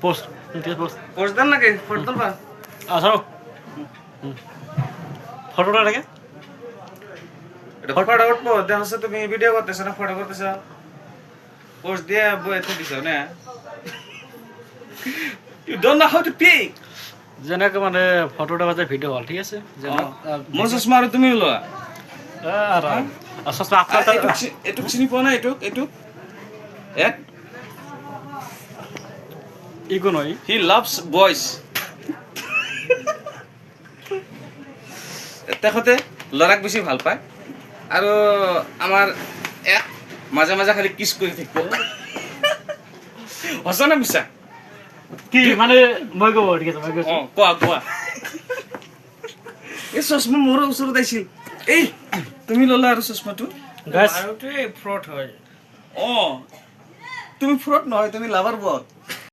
post post post then নাকি photo তুলবা আচ্ছা ফটোটা রেখে এটা ফটো উঠবো দেখো তুমি ভিডিও করতেছো না ফটো করতেছো পোস্ট দিয়ে বইতে দিছো না you don't know how to pick যেনেকে মানে ফটোটা বাজে ভিডিও হল ঠিক আছে মোসেস মারো তুমি হলো আর সসমা আপনার এটুক চিনি পোৱা না এটুক এক ইগো নয় হি লাভস বয়স তেখেতে ল'ৰাক বেছি ভাল পায় আৰু আমাৰ এক মাজে মাজে খালি কিছ কৰি থাকিব সঁচা না মিছা কি মানে মই কব ঠিক আছে মই কৈছো কোৱা এই চশমা মোৰ ওচৰত আহিছিল এই তুমি ল'লা আৰু চশমাটো গাইস ফ্ৰড হয় তুমি ফ্ৰড নহয় তুমি লাভাৰ বয়